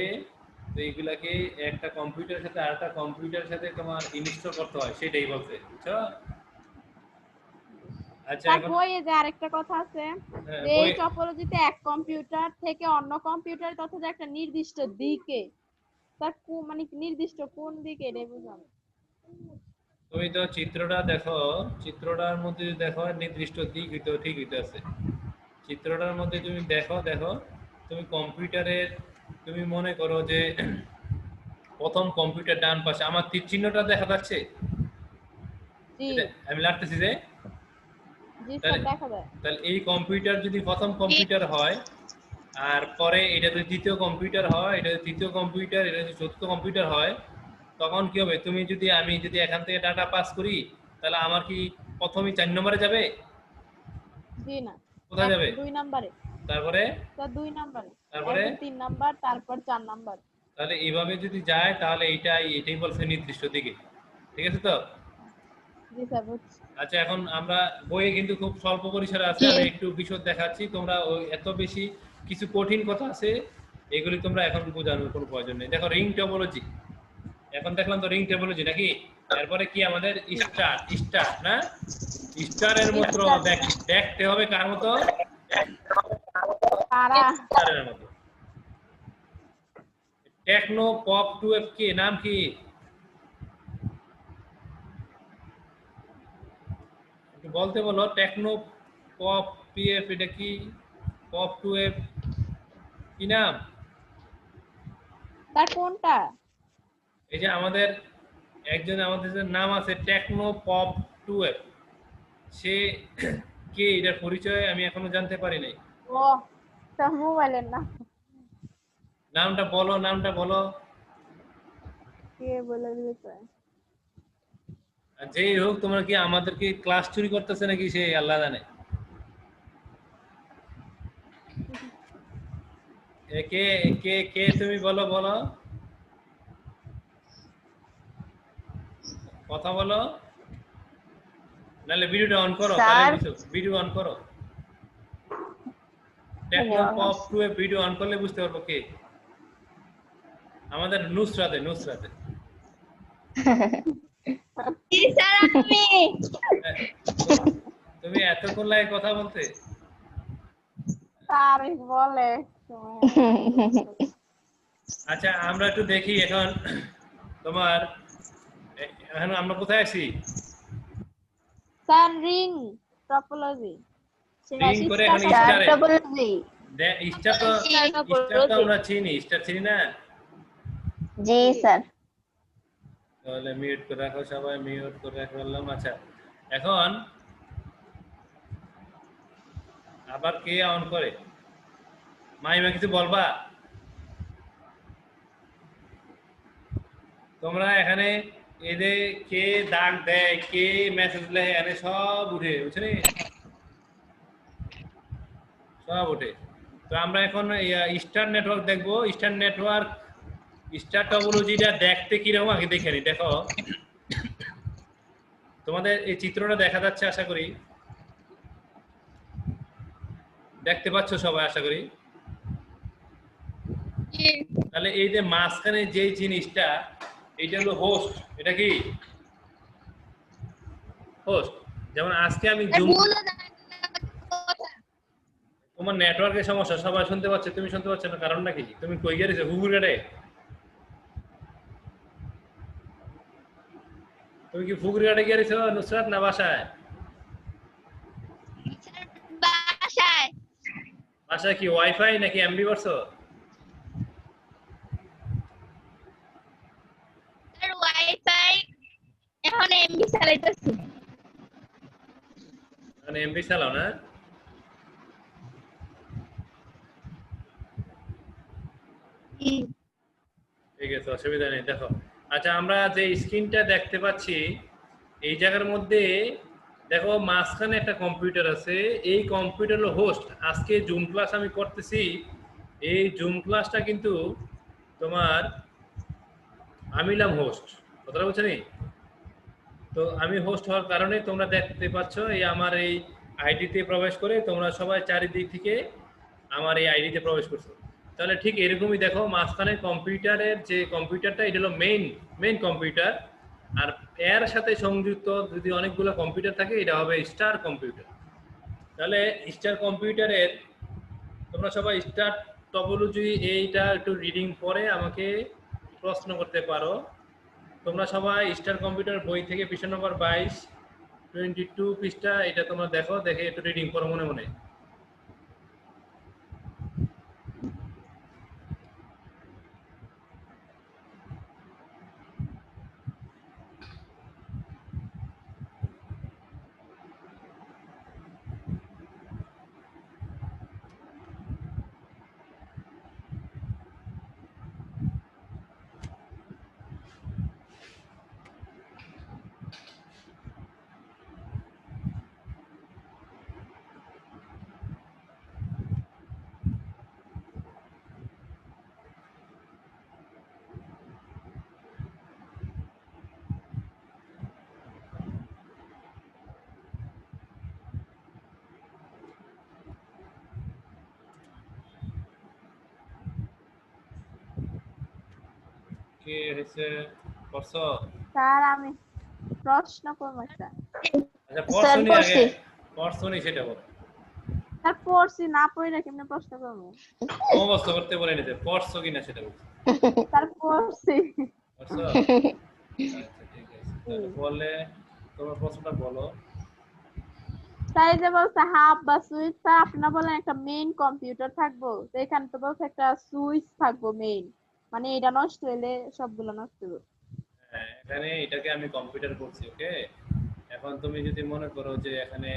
Speaker 1: তো এইগুলাকে একটা কম্পিউটারের সাথে আরেকটা কম্পিউটারের সাথে তোমার ইনস্টল করতে হয়, সেটাই বলছে, বুঝছো? আচ্ছা
Speaker 2: স্যার
Speaker 1: এখন
Speaker 2: বইয়ে যে আরেকটা কথা আছে
Speaker 1: হ্যাঁ,
Speaker 2: যে এই টপোলজিতে এক কম্পিউটার থেকে অন্য কম্পিউটার তথা যে একটা নির্দিষ্ট দিকে স্যার মানে নির্দিষ্ট কোন দিকে এটা বুঝান।
Speaker 1: তুমি তো চিত্রটা দেখো, চিত্রটার মধ্যে যদি দেখো নির্দিষ্ট দিক হইতো ঠিক হইতে আছে। চিত্রটার মধ্যে তুমি দেখো তুমি কম্পিউটারের, তুমি মনে করো যে প্রথম কম্পিউটার ডান পাশে আমার তীর চিহ্নটা দেখা যাচ্ছে,
Speaker 2: জি
Speaker 1: আমি লাগতেছি যে
Speaker 2: জি
Speaker 1: তাহলে
Speaker 2: স্যার দেখা যায়।
Speaker 1: তাহলে এই কম্পিউটার যদি প্রথম কম্পিউটার হয়, আর পরে এটা যদি দ্বিতীয় কম্পিউটার হয়, এটা যদি তৃতীয় কম্পিউটার, এটা যদি চতুর্থ কম্পিউটার হয়, তখন কি হবে? আমি যদি এখান থেকে ডাটা পাস করি, তাহলে আমার কি প্রথমে 4 নম্বরে যাবে?
Speaker 2: জি না
Speaker 1: কোথায় যাবে?
Speaker 2: 2 নম্বরে
Speaker 1: তারপরে
Speaker 2: স্যার 2 নম্বরে
Speaker 1: তারপরে
Speaker 2: 3 নাম্বার তারপর 4 নাম্বার।
Speaker 1: তাহলে এইভাবে যদি যায় তাহলে এটাই বলছে নির্দিষ্ট দিকে। ঠিক আছে তো?
Speaker 2: জি স্যার বুঝছি।
Speaker 1: আচ্ছা এখন আমরা বইয়ে কিন্তু খুব স্বল্প পরিসরে আছে, আমি একটু বিশদ দেখাচ্ছি। তোমরা ওই এত বেশি কিছু কঠিন কথা আছে, এগুলি তোমরা এখন বোঝানোর কোনো প্রয়োজন নেই। দেখো রিং টপোলজি, এখন দেখলাম তো রিং টপোলজি নাকি? এরপরে কি আমাদের স্টার না? স্টারের মতো দেখতে হবে কার মতো?
Speaker 2: তারা
Speaker 1: স্টারের মতো। টেকনো পপ 2F কি নাম কি? একটু বলতে বলো। টেকনো পপ পিএফ এটা কি? পপ 2F কি নাম?
Speaker 2: তার কোনটা?
Speaker 1: এই যে আমাদের আমাদের যে নাম আছে টেকনো পপ 2F, সে কে? এটার পরিচয় আমি এখনো জানতে পারি নাই।
Speaker 2: ও তার মোবাইলের নাম।
Speaker 1: নামটা বলো।
Speaker 2: কে বলে দিয়েছে?
Speaker 1: আর যেই হোক, তোমরা কি আমাদেরকে ক্লাস চুরি করতেছে নাকি সে আল্লাহ জানে। কে কে কে তুমি বলো কথা বলো, নাহলে ভিডিওটা অন করো, তাহলে বুঝো। ভিডিও অন করো, টেকনো পপ 2 ভিডিও অন করলে বুঝতে পারবো কে। আমাদের নুসরাতে
Speaker 3: জি স্যার আমি।
Speaker 1: তুমি এতক্ষণ লাগে কথা বলতে?
Speaker 2: তারিখ বলে
Speaker 1: আচ্ছা আমরা একটু দেখি এখন তোমার, এখন আমরা কোথায় আছি?
Speaker 2: স্যার রিং টপোলজি
Speaker 1: রিং করে এখন স্টারে স্টার তো আমরা চিনি না?
Speaker 3: জি স্যার।
Speaker 1: তাহলে মিউট করে রাখো, সবাই মিউট করে রাখলাম। আচ্ছা এখন আবার কে অন করে? মাইমা কিছু বলবা? তোমরা এখানে এদের কে দাগ দেয়, কে মেসেজ লেখে, এখানে সব উঠে, বুঝছেন? সব উঠে। তো আমরা এখন স্টার নেটওয়ার্ক দেখবো। স্টার টপোলজিটা দেখতে কিরকম আগে দেখে নি। দেখো তোমাদের এই চিত্রটা দেখা যাচ্ছে, আশা করি দেখতে পাচ্ছ সবাই, আশা করি। তাহলে এই যে মাঝখানে যে জিনিসটা এটা হলো হোস্ট। এটা কি হোস্ট? যেমন আজকে আমি জুম, তোমার নেটওয়ার্কের সমস্যা, সবাই শুনতে পাচ্ছে, তুমি শুনতে পাচ্ছ না, কারণটা কি? তুমি কই গেছো হুগুর কাটে? তুমি কি ফুগুর কাটে গিয়েছো নুসরাত না বাসায়?
Speaker 3: বাসায়
Speaker 1: বাসায় কি ওয়াইফাই নাকি এমবি করছো?
Speaker 3: স্যার ওয়াইফাই এখন এমবি চালাইতেছি।
Speaker 1: মানে এমবি চালাও না? ঠিক আছে, অসুবিধা নেই। দেখো, আচ্ছা আমরা যে স্ক্রিনটা দেখতে পাচ্ছি এই জায়গার মধ্যে দেখো মাঝখানে একটা কম্পিউটার আছে। এই কম্পিউটার হলো হোস্ট। আজকে জুম ক্লাস আমি করতেছি, এই জুম ক্লাসটা কিন্তু তোমার আমিলাম হোস্ট। কথাটা বুঝছো নি? তো আমি হোস্ট হওয়ার কারণে তোমরা দেখতে পাচ্ছ এই আমার এই আইডিতে প্রবেশ করে তোমরা সবাই চারিদিক থেকে আমার এই আইডিতে প্রবেশ করছো। তাহলে ঠিক এরকমই দেখো মাঝখানে কম্পিউটারের যে কম্পিউটারটা এটা হলো মেইন কম্পিউটার, আর এর সাথে সংযুক্ত যদি অনেকগুলো কম্পিউটার থাকে এটা হবে স্টার কম্পিউটার। তাহলে স্টার কম্পিউটারের তোমরা সবাই স্টার টপোলজি এইটা একটু রিডিং পরে আমাকে প্রশ্ন করতে পারো। তোমরা সবাই স্টার কম্পিউটার বই থেকে পৃষ্ঠা নম্বর 22 পৃষ্ঠা এটা তোমরা দেখো, দেখে একটু রিডিং করো মনে মনে। কি হয়েছে পড়ছো?
Speaker 2: স্যার আমি প্রশ্ন করবো স্যার।
Speaker 1: আচ্ছা
Speaker 3: স্যার
Speaker 1: পড়ছনি আগে,
Speaker 3: পড়ছি।
Speaker 1: পড়ছনি সেটা বলো।
Speaker 2: স্যার পড়ছি, না পড়লে কেমনে প্রশ্ন করবো?
Speaker 1: মুখস্থ করতে বলে নিতে, পড়ছো কিনা সেটা বলো।
Speaker 2: স্যার পড়ছি।
Speaker 1: পড়ছো? আচ্ছা ঠিক আছে, তাহলে বললে তোমার প্রশ্নটা বলো।
Speaker 2: স্যার এই যে বলছে হাব বা সুইচ, স্যার আপনারা বলেন একটা মেইন কম্পিউটার থাকবো, তো এখানে তো বলছে একটা সুইচ থাকবো মেইন, মানে এটা নষ্ট হইলে সবগুলো নষ্ট হবে।
Speaker 1: হ্যাঁ, এখানে এটাকে আমি কম্পিউটার বলছি, ওকে? এখন তুমি যদি মনে করো যে এখানে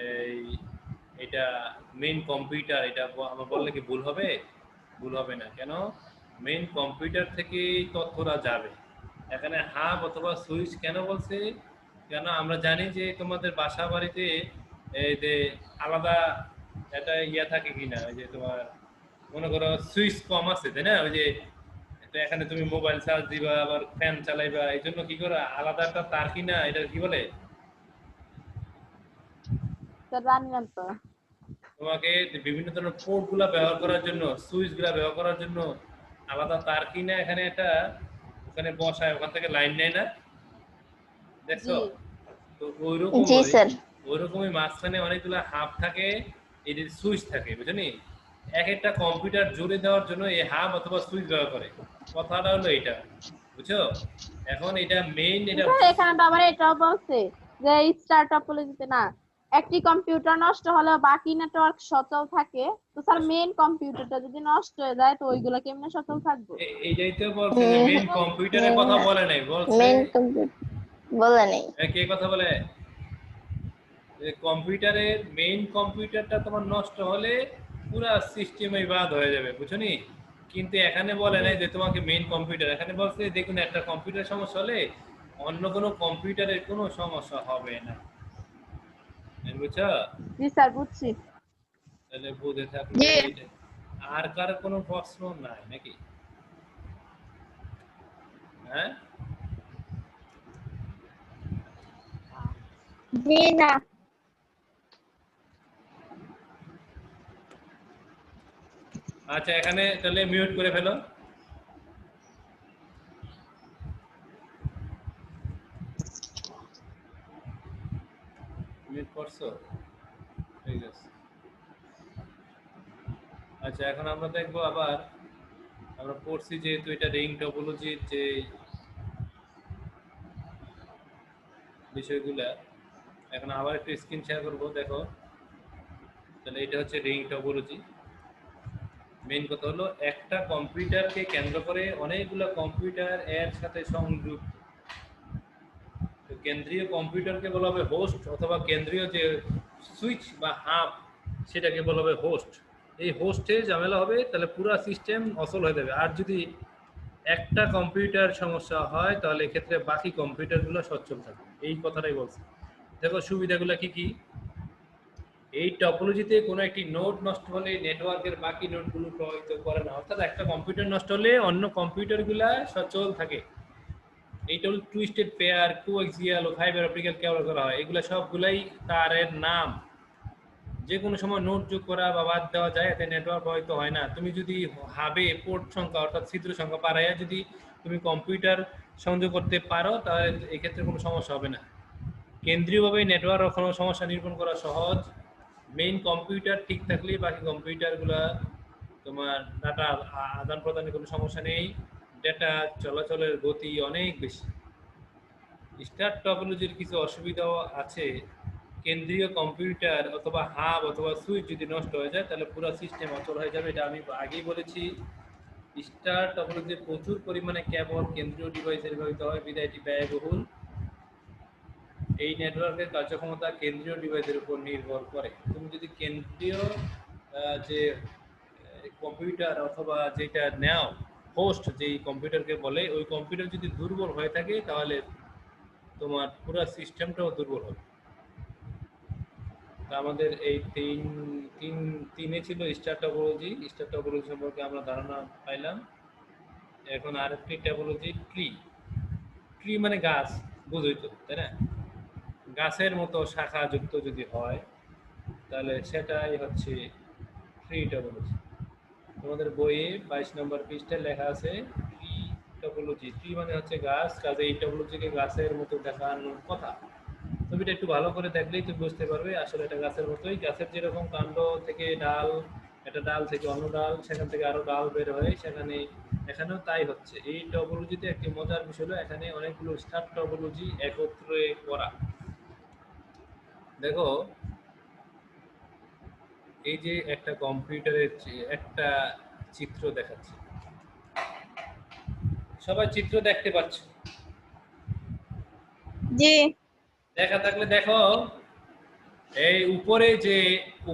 Speaker 1: এই এটা মেইন কম্পিউটার, এটা আমার বললে কি ভুল হবে? ভুল হবে না। কেন? মেইন কম্পিউটার থেকেই তথ্যটা যাবে। এখানে হাব অথবা সুইচ কেন বলছে? কেন আমরা জানি যে তোমাদের বাসা বাড়িতে এই যে আলাদা একটা ইয়া থাকে কিনা, ওই যে তোমার মনে করো সুইচ কম আছে, তাই না? ওই যে তো এখানে তুমি মোবাইল চার্জ দিবা, আবার ফ্যান চালাইবা, এই জন্য কি করে আলাদা একটা তার কিনা, এটা কি বলে?
Speaker 2: স্যার জানি না তো।
Speaker 1: তোমাকে বিভিন্ন ধরনের পোর্ট গুলা ব্যবহার করার জন্য, সুইচ গুলা ব্যবহার করার জন্য আলাদা তার কিনা এখানে একটা ওখানে বসায়, ওখান থেকে লাইন নেয় না, দেখছো?
Speaker 2: জি
Speaker 1: তো
Speaker 3: জি স্যার।
Speaker 1: ওইরকমই মাঝখানে অনেকগুলো হাব থাকে, এই যে সুইচ থাকে, বুঝলি? এক একটা কম্পিউটার জুড়ে দেওয়ার জন্য এই হাব অথবা সুইচ ব্যবহার করে। কথাটা হলো এটা, বুঝছো? এখন এটা মেইন, এটা
Speaker 2: স্যার এখানে তো আবার এটাও বলছে যে স্টার্টআপ টপোলজিতে না, একটি কম্পিউটার নষ্ট হলে বাকি নেটওয়ার্ক সচল থাকে, তো স্যার মেইন কম্পিউটারটা যদি নষ্ট হয়ে যায় তো ওইগুলো কেমনে সচল থাকবে?
Speaker 1: এইটাই তো বলছে যে মেইন কম্পিউটারের কথা বলে নাই, বলছে
Speaker 3: মেইন কম্পিউটার বলে নেই।
Speaker 1: কে কথা বলে? কম্পিউটারের মেইন কম্পিউটারটা তোমার নষ্ট হলে পুরা সিস্টেমই বাদ হয়ে যাবে, বুঝছনি? কিন্তু এখানে বলে নাই যে তোমাকে মেইন কম্পিউটার, এখানে বলছে দেখুন একটা কম্পিউটার সমস্যা হলে অন্য কোনো কম্পিউটারের কোনো সমস্যা হবে না, বুঝছো?
Speaker 2: জি স্যার বুঝছি।
Speaker 1: তাহলে বুঝে থাকলে
Speaker 3: জি।
Speaker 1: এইটাই। আর কার কোনো প্রশ্ন নাই নাকি? হ্যাঁ,
Speaker 3: জি না।
Speaker 1: আচ্ছা এখানে তাহলে মিউট করে ফেলো। মিউট করছো? ঠিক আছে। আচ্ছা এখন আমরা দেখবো আবার, আমরা পড়ছি যেহেতু এটা রিং টপোলজির যে বিষয়গুলা, এখন আবার একটু স্ক্রিন শেয়ার করবো, দেখো। তাহলে এটা হচ্ছে রিং টপোলজি। মেইন কথা হলো একটা কম্পিউটারকে কেন্দ্র করে অনেকগুলো কম্পিউটার এর সাথে সংযুক্ত। তো কেন্দ্রীয় কম্পিউটারকে বলা হবে হোস্ট, অথবা কেন্দ্রীয় যে সুইচ বা হাব সেটাকে বলা হবে হোস্ট। এই হোস্টে ঝামেলা হবে তাহলে পুরো সিস্টেম অচল হয়ে যাবে। আর যদি একটা কম্পিউটার সমস্যা হয় তাহলে এক্ষেত্রে বাকি কম্পিউটারগুলো সচল থাকবে, এই কথাটাই বলছি। দেখো সুবিধাগুলো কি কি। এই টপোলজিতে কোনো একটি নোড নষ্ট হলে নেটওয়ার্কের বাকি নোডগুলো প্রভাবিত করে না, অর্থাৎ একটা কম্পিউটার নষ্ট হলে অন্য কম্পিউটারগুলো সচল থাকে। এইটা হল টুইস্টেড পেয়ার, কোএক্সিয়াল ও ফাইবার অপটিক্যাল কেবল করা হয়, এগুলো সবগুলাই তারের নাম। যে কোনো সময় নোট যোগ করা বা বাদ দেওয়া যায়, এতে নেটওয়ার্ক প্রভাবিত হয় না। তুমি যদি হাবে পোর্ট সংখ্যা অর্থাৎ ছিদ্র সংখ্যা বাড়াইয়া যদি তুমি কম্পিউটার সংযোগ করতে পারো তাহলে এক্ষেত্রে কোনো সমস্যা হবে না। কেন্দ্রীয়ভাবে নেটওয়ার্ক কোনো সমস্যা নিরূপণ করা সহজ। মেইন কম্পিউটার ঠিক থাকলেই বাকি কম্পিউটারগুলো তোমার ডাটা আদান প্রদানে কোনো সমস্যা নেই। ডেটা চলাচলের গতি অনেক বেশি। স্টার টপোলজির কিছু অসুবিধাও আছে। কেন্দ্রীয় কম্পিউটার অথবা হাব অথবা সুইচ যদি নষ্ট হয়ে যায় তাহলে পুরো সিস্টেম অচল হয়ে যাবে, এটা আমি আগেই বলেছি। স্টার টপোলজিতে প্রচুর পরিমাণে কেবল কেন্দ্রীয় ডিভাইসে ব্যবহৃত হয়, বিধায় এটি ব্যয়বহুল। এই নেটওয়ার্কের কার্যক্ষমতা কেন্দ্রীয় ডিভাইসের উপর নির্ভর করে। তুমি যদি কেন্দ্রীয় যে কম্পিউটার অথবা যেটা নাও হোস্ট যেই কম্পিউটারকে বলে, ওই কম্পিউটার যদি দুর্বল হয়ে থাকে তাহলে তোমার পুরো সিস্টেমটাও দুর্বল হবে। তা আমাদের এই তিনে ছিল স্টার টপোলজি। স্টার টপোলজি সম্পর্কে আমরা ধারণা পাইলাম। এখন আরেকটি টপোলজি ট্রি। ট্রি মানে গাছ, বুঝোই তো, তাই না? গাছের মতো শাখা যুক্ত যদি হয় তাহলে সেটাই হচ্ছে ট্রি টপোলজি। তোমাদের বইয়ে 22 নম্বর পৃষ্ঠায় লেখা আছে ট্রি টপোলজি। ট্রি মানে হচ্ছে গাছ, কাজে এই টপোলজিকে গাছের মতো দেখানোর কথা। ছবিটা একটু ভালো করে দেখলেই তুমি বুঝতে পারবে আসলে এটা গাছের মতোই। গাছের যেরকম কাণ্ড থেকে ডাল, একটা ডাল থেকে অন্য ডাল, সেখান থেকে আরো ডাল বের হয়, এখানেও তাই হচ্ছে। এই টপোলজিতে একটি মজার বিষয় হলো এখানে অনেকগুলো স্টার টপোলজি একত্রে করা। দেখো এই যে একটা কম্পিউটারের একটা চিত্র দেখাচ্ছি, সবাই চিত্র দেখতে পাচ্ছ?
Speaker 3: জি
Speaker 1: দেখা থাকলে দেখো এই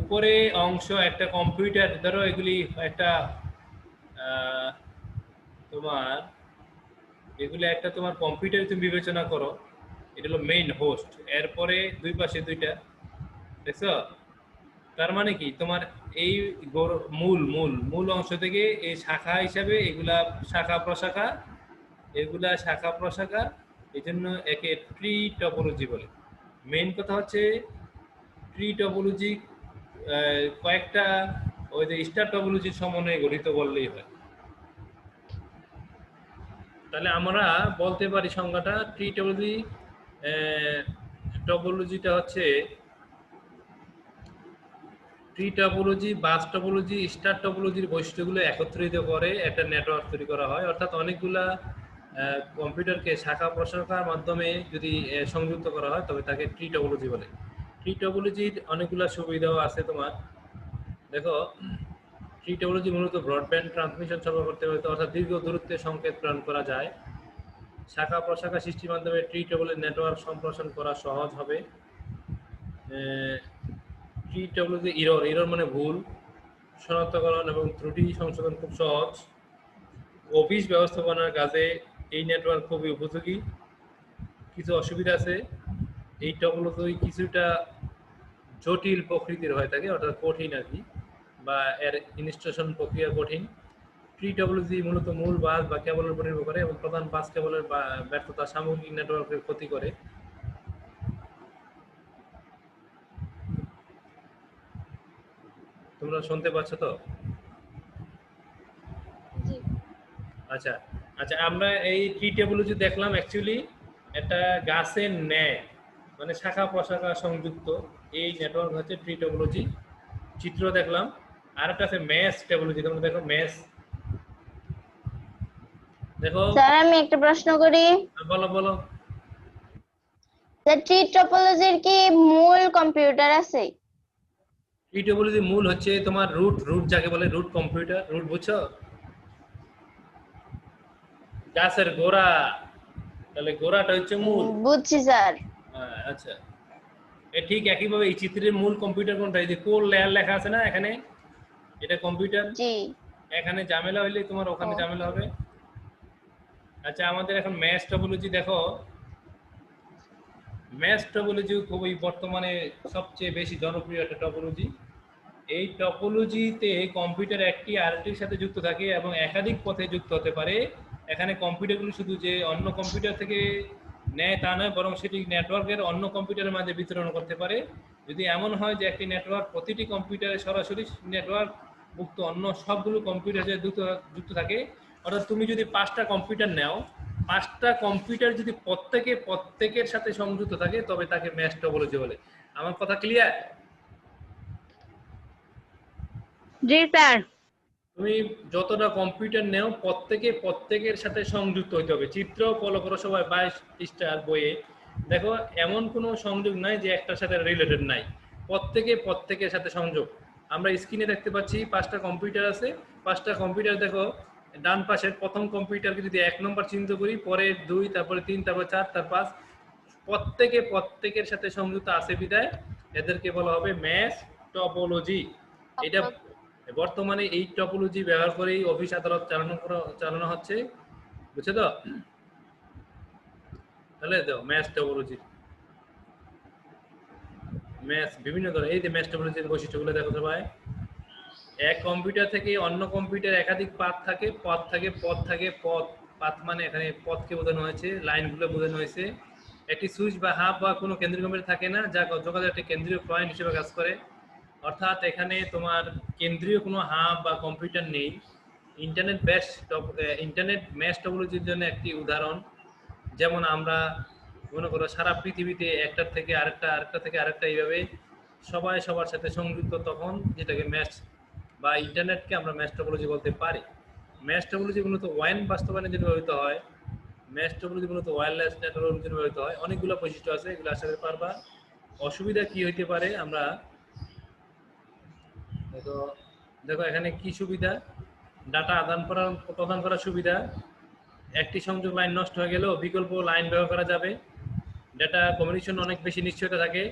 Speaker 1: উপরে অংশ একটা কম্পিউটার, ধরো এগুলি একটা আহ, তোমার এগুলি একটা তোমার কম্পিউটার তুমি বিবেচনা করো, এটা হলো মেইন হোস্ট। এরপরে দুই পাশে দুইটা, দেখছো? তার মানে কি তোমার এই মূল মূল মূল অংশ থেকে এই শাখা হিসাবে এগুলা শাখা প্রশাখা, এগুলা শাখা প্রশাখা, এই জন্য একে ট্রি টপোলজি বলে। মেইন কথা হচ্ছে ট্রি টপোলজি কয়েকটা ওই যে স্টার টপোলজির সমন্বয়ে গঠিত বললেই হয়। তাহলে আমরা বলতে পারি সংজ্ঞাটা ট্রি টপোলজি। টপোলজিটা হচ্ছে tree topology, bus topology, star টপোলজির বৈশিষ্ট্যগুলো একত্রিত করে একটা নেটওয়ার্ক তৈরি করা হয়। অর্থাৎ অনেকগুলা কম্পিউটারকে শাখা প্রশাখার মাধ্যমে যদি সংযুক্ত করা হয় তবে তাকে ট্রি টপোলজি বলে। ট্রি টপোলজির অনেকগুলা সুবিধাও আছে তোমার। দেখো ট্রি টপোলজি মূলত ব্রডব্যান্ড ট্রান্সমিশন সরবরাহ করতে পারে, অর্থাৎ দীর্ঘ দূরত্বে সংকেত প্রেরণ করা যায়। শাখা প্রশাখা সৃষ্টির মাধ্যমে ট্রি টপোলজি নেটওয়ার্ক সম্প্রসারণ করা সহজ হবে। ট্রি টপোলজি এরর মানে ভুল শনাক্তকরণ এবং ত্রুটি সংশোধন খুব সহজ। অফিস ব্যবস্থাপনার কাজে এই নেটওয়ার্ক খুবই উপযোগী। কিছু অসুবিধা আছে, এই টপোলজি কিছুটা জটিল প্রকৃতির হয়ে থাকে, অর্থাৎ কঠিন আর কি, বা এর ইনস্টলেশন প্রক্রিয়া কঠিন। ট্রি টপোলজি মূলত মূল বাস বা কেবলের উপর নির্ভর করে এবং প্রধান বাস কেবলের ব্যর্থতা সামগ্রিক নেটওয়ার্কের ক্ষতি করে। তোমরা শুনতে পাচ্ছ তো? আচ্ছা আচ্ছা, আমরা এই ট্রি টোপোলজি দেখলাম অ্যাকচুয়ালি একটা গাছের ন্যায়, মানে শাখা প্রশাখা সংযুক্ত এই নেটওয়ার্ক হচ্ছে ট্রি টোপোলজি। চিত্র দেখলাম। আর একটা আছে ম্যাশ টোপোলজি, তোমরা দেখো ম্যাশ, দেখো।
Speaker 3: স্যার আমি একটা প্রশ্ন করি,
Speaker 1: বলো বলো।
Speaker 3: স্যার ট্রি টপোলজির কি মূল কম্পিউটার আছে?
Speaker 1: ট্রি টোপোলজির মূল হচ্ছে তোমার রুট, রুট যাকে বলে রুট কম্পিউটার, রুট বুঝছো? গাছের গোড়া, তাহলে গোড়াটা হচ্ছে মূল।
Speaker 3: বুঝছি স্যার।
Speaker 1: আচ্ছা, ঠিক একইভাবে এই চিত্রের মূল কম্পিউটার কোনটা? এই যে কোর লেয়ার লেখা আছে না এখানে, এটা কম্পিউটার।
Speaker 3: জি।
Speaker 1: এখানে ঝামেলা হইলে তোমার ওখানে
Speaker 3: ও।
Speaker 1: ঝামেলা হবে। আচ্ছা, আমাদের এখন ম্যাশ টপোলজি দেখো। ম্যাশ টপোলজি খুবই বর্তমানে সবচেয়ে বেশি জনপ্রিয় একটা টপোলজি। এই টপোলজিতে কম্পিউটার একটি আরেকটির সাথে যুক্ত থাকে এবং একাধিক পথে যুক্ত হতে পারে। এখানে কম্পিউটারগুলো শুধু যে অন্য কম্পিউটার থেকে নেয় তা নয়, বরং সেটি নেটওয়ার্কের অন্য কম্পিউটারের মাঝে বিতরণ করতে পারে। যদি এমন হয় যে একটি নেটওয়ার্ক প্রতিটি কম্পিউটারে সরাসরি নেটওয়ার্ক মুক্ত অন্য সবগুলো কম্পিউটারে যুক্ত যুক্ত থাকে, অর্থাৎ তুমি যদি 5টা কম্পিউটার নাও, 5টা কম্পিউটার যদি প্রত্যেকের সাথে সংযুক্ত থাকে, তবে তাকে ম্যাশ টপোলজি বলে। আমার কথা ক্লিয়ার?
Speaker 4: জি স্যার।
Speaker 1: তুমি যতটা কম্পিউটার নেও প্রত্যেকের সাথে সংযুক্ত হইতে হবে। চিত্র ফলো করো সবাই 22 পৃষ্ঠার বইয়ে দেখো, এমন কোনো সংযোগ নাই যে একটার সাথে রিলেটেড নাই, প্রত্যেকের সাথে সংযোগ। আমরা স্ক্রিনে দেখতে পাচ্ছি 5টা কম্পিউটার আছে। 5টা কম্পিউটার দেখো, ডান পাশের প্রথম কম্পিউটারকে যদি 1 নম্বর চিহ্নিত করি, পরে 2, তারপরে 3, তারপর 4, তারপর 5, প্রত্যেকের সাথে সংযুক্ত আছে বিধায় এদেরকে বলা হবে ম্যাশ টপোলজি। এটা বর্তমানে এই টপোলজি ব্যবহার করেই অফিস আদালত চালানো হচ্ছে, বুঝছো তো? তাহলে দাও ম্যাশ টপোলজি, ম্যাশ বিভিন্ন ধরনের। এই যে ম্যাশ টপোলজির বৈশিষ্ট্যগুলো দেখো সবাই। এক কম্পিউটার থেকে অন্য কম্পিউটার একাধিক পাথ থাকে, পাথ মানে এখানে পথকে বোঝানো হয়েছে, লাইনগুলো বোঝানো হয়েছে। একটি সুইচ বা হাব বা কোনো কেন্দ্রীয় কম্পিউটার থাকে না, যা যোগাযোগের একটি কেন্দ্রীয় পয়েন্ট হিসেবে কাজ করে। অর্থাৎ এখানে তোমার কেন্দ্রীয় কোনো হাব বা কম্পিউটার নেই। ইন্টারনেট ম্যাশ টপোলজির জন্য একটি উদাহরণ। যেমন আমরা মনে করো সারা পৃথিবীতে একটার থেকে আরেকটা এইভাবে সবাই সবার সাথে সংযুক্ত, তখন যেটাকে ম্যাশ বা ইন্টারনেটকে আমরা ম্যাশ টপোলজি বলতে পারি। ম্যাশ টপোলজি মূলত ওয়ান বাস্তবায়নের জন্য ব্যবহৃত হয়। ম্যাশ টপোলজি মূলত ওয়্যারলেস নেটওয়ার্কের জন্য ব্যবহৃত হয়। অনেকগুলো বৈশিষ্ট্য আছে, এগুলো আশা করি পারবা। অসুবিধা কি হইতে পারে আমরা দেখো, দেখো এখানে কি সুবিধা, ডাটা প্রদান করার সুবিধা। একটি সংযোগ লাইন নষ্ট হয়ে গেলেও বিকল্প লাইন ব্যবহার করা যাবে। ডেটা কমিউনিকেশন অনেক বেশি নিশ্চয়তা থাকে।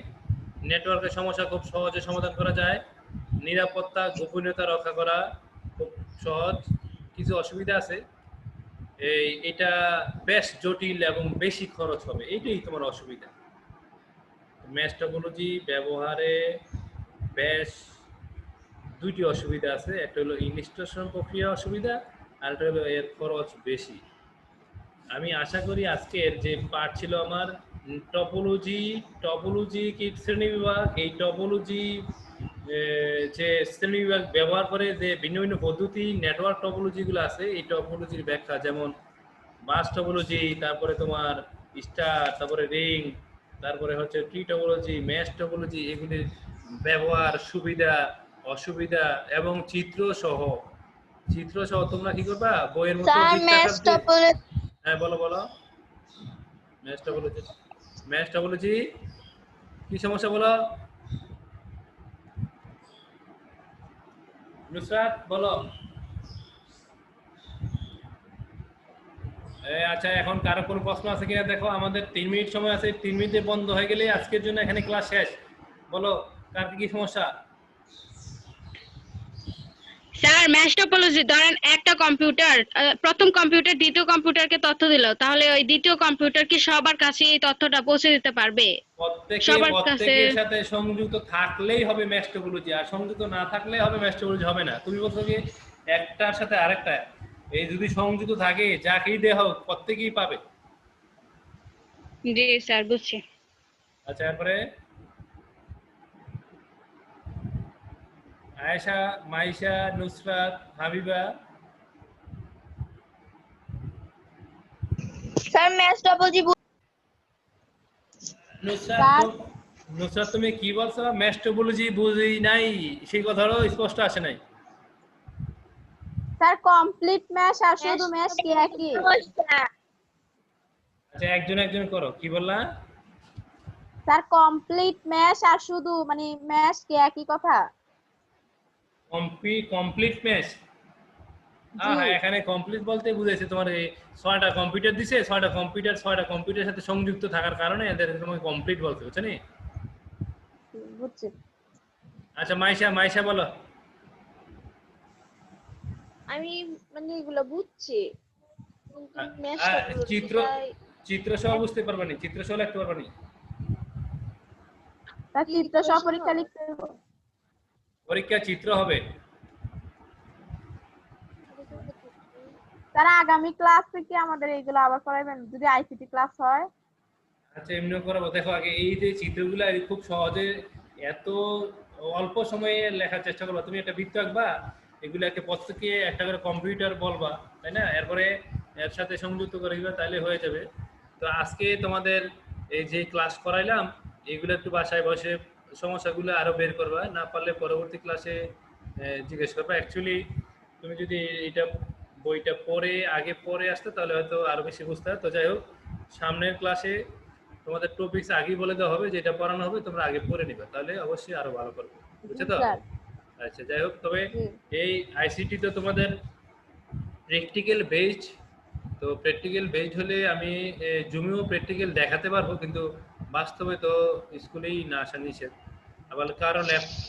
Speaker 1: নেটওয়ার্কের সমস্যা খুব সহজে সমাধান করা যায়। নিরাপত্তা গোপনীয়তা রক্ষা করা খুব সহজ। কিছু অসুবিধা আছে, এটা বেশ জটিল এবং বেশি খরচ হবে, এইটাই তোমার অসুবিধা। ম্যাশ টপোলজি ব্যবহারে বেশ দুইটি অসুবিধা আছে, একটা হলো ইনস্টলেশন প্রক্রিয়া অসুবিধা, আর একটা হলো এর খরচ বেশি। আমি আশা করি আজকের যে পাঠ ছিল আমার টপোলজি কি শ্রেণী বিভাগ, এই টপোলজি যে শ্রেণী বিভাগ ব্যবহার করে যে ভিন্ন ভিন্ন পদ্ধতি নেটওয়ার্ক টপোলজিগুলো আছে, এই টপোলজির ব্যাখ্যা, যেমন বাস টপোলজি, তারপরে তোমার স্টার, তারপরে রিং, তারপরে হচ্ছে ট্রি টপোলজি, ম্যাশ টপোলজি, এগুলির ব্যবহার, সুবিধা অসুবিধা এবং চিত্র সহ তোমরা কি করবা বইয়ের মতো
Speaker 3: স্যার ম্যাশ
Speaker 1: বৃত্তাকার দিয়ে।
Speaker 3: টপোলজি।
Speaker 1: হ্যাঁ বলো বলো। ম্যাশ টপোলজি কি সমস্যা বলো নুসরাত, বলো। আচ্ছা, এখন কারো কোনো প্রশ্ন আছে কিনা দেখো, আমাদের 3 মিনিট সময় আছে, 3 মিনিটে বন্ধ হয়ে গেলে আজকের জন্য এখানে ক্লাস শেষ। বলো কার কি সমস্যা?
Speaker 4: স্যার ম্যাশ টপোলজি ধরেন একটা কম্পিউটার প্রথম কম্পিউটার দ্বিতীয় কম্পিউটারকে তথ্য দিল, তাহলে ওই দ্বিতীয় কম্পিউটার কি সবার কাছে এই তথ্যটা পৌঁছে দিতে পারবে? সবার কাছে।
Speaker 1: প্রত্যেকের সাথে সংযুক্ত থাকলেই হবে ম্যাশ টপোলজি, আর সংযুক্ত না থাকলে হবে ম্যাশ টপোলজি হবে না। তুমি বলছো কি একটার সাথে আরেকটা, এই যদি সংযুক্ত থাকে যাকেই দেওয়া হোক প্রত্যেকেই পাবে।
Speaker 4: জি স্যার, বুঝছি।
Speaker 1: আচ্ছা, এরপরে Ayesha, Maisha, Nusrat, Habiba,
Speaker 3: sir math topology
Speaker 2: sir
Speaker 1: Nusrat তুমি কি বলছো? ম্যাথ টপোলজি বুঝি নাই, সেই কথাটাও স্পষ্ট আসে নাই।
Speaker 2: স্যার কমপ্লিট ম্যাশ আর শুধু ম্যাশ কি একই?
Speaker 1: আচ্ছা একজন একজন করো, কি বললা?
Speaker 2: স্যার কমপ্লিট ম্যাশ আর শুধু মানে ম্যাশ কি একই কথা?
Speaker 1: Complete math.
Speaker 2: জি
Speaker 1: হ্যাঁ, এখানে কমপ্লিট বলতে বুঝাইছে তোমার এই 6টা কম্পিউটার দিছে, 6টা কম্পিউটারের সাথে সংযুক্ত থাকার কারণে এদের তোমাকে কমপ্লিট বলতে হচ্ছে নি।
Speaker 2: বুঝছি।
Speaker 1: আচ্ছা মাইশা বলো।
Speaker 5: আমি মানে এগুলো বুঝছি কিন্তু ম্যাথ
Speaker 1: আর চিত্র
Speaker 5: টপোলজিটাই
Speaker 1: চিত্র সহ বুঝতে পারবা নি? চিত্র সহ লিখতে পারবা নি?
Speaker 2: স্যার চিত্র সহ পরীক্ষা লিখতে হবে।
Speaker 1: পরীক্ষা চিত্র হবে।
Speaker 2: স্যার আগামী ক্লাস থেকে আমাদের এইগুলো আবার করাবেন যদি আইসিটি ক্লাস হয়।
Speaker 1: আচ্ছা এমনি করবো। দেখো আগে এই যে চিত্রগুলো খুব সহজে এত অল্প সময়ে লেখার চেষ্টা করবা। তুমি একটা বৃত্ত আঁকবা, এগুলোকে প্রত্যেকে একটা করে কম্পিউটার বলবা, তাই না? এরপরে এর সাথে সংযুক্ত করে দিবা, তাহলে হয়ে যাবে। তো আজকে তোমাদের এই যে ক্লাস করাইলাম, এগুলো একটু বাসায় বসে সমস্যাগুলো আরো বের করবা, না পারলে পরবর্তী ক্লাসে জিজ্ঞেস করবা। অ্যাকচুয়ালি তুমি যদি এটা বইটা আগে পড়ে আসতে তাহলে হয়তো আরো বেশি বুঝতে হবে। তো যাই হোক, সামনের ক্লাসে তোমাদের টপিকস আগেই বলে দেওয়া হবে, যেটা পড়ানো হবে তোমরা আগে পড়ে নিবে, তাহলে অবশ্যই আরো ভালো করবে। বুঝছো তো?
Speaker 2: স্যার
Speaker 1: আচ্ছা যাই হোক, তবে
Speaker 2: জি
Speaker 1: এই আইসিটি তো তোমাদের প্র্যাকটিক্যাল বেসড। তো প্র্যাকটিক্যাল বেসড হলে আমি জুমেও প্র্যাকটিক্যাল দেখাতে পারবো, কিন্তু বাস্তবে তো স্কুলেই না আসা নিষেধ। আবার কারো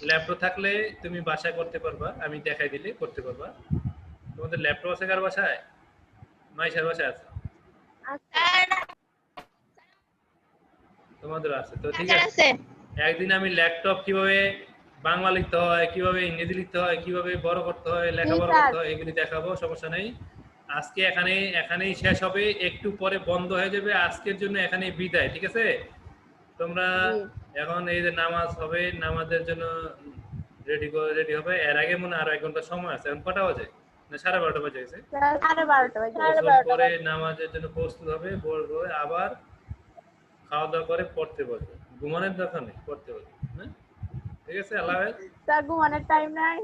Speaker 1: ল্যাপটপ থাকলে তুমি বাসায় করতে পারবা, আমি দেখাই দিলে করতে পারবা। তোমাদের ল্যাপটপ আছে কার বাসায়? মাইশার বাসায় আছে? তোমাদের আছে তো ঠিক আছে। একদিন আমি ল্যাপটপ কিভাবে বাংলা লিখতে হয়, কিভাবে ইংরেজি লিখতে হয়, কিভাবে বড় করতে হয়, লেখা বড়
Speaker 2: স্যার।
Speaker 1: করতে হয়, এগুলি দেখাবো, সমস্যা নেই। আজকে এখানেই শেষ হবে, একটু পরে বন্ধ হয়ে যাবে। আজকের জন্য এখানেই বিদায়, ঠিক আছে? তোমরা
Speaker 2: জি
Speaker 1: এখন এই যে নামাজ হবে, নামাজের জন্য রেডি হবে। এর আগে মনে হয় আরো 1 ঘন্টা সময় আছে। এখন কটা বাজে? না 12:30 বাজে গেছে।
Speaker 2: স্যার 12:30 বাজে।
Speaker 1: গোসল করে নামাজের জন্য প্রস্তুত হবে, বলবো আবার খাওয়া দাওয়া করে পড়তে বসবে। ঘুমানোর দরকার নেই, পড়তে বসবে। হ্যাঁ ঠিক আছে, আল্লাহ হাফেজ।
Speaker 2: স্যার ঘুমানোর টাইম নাই।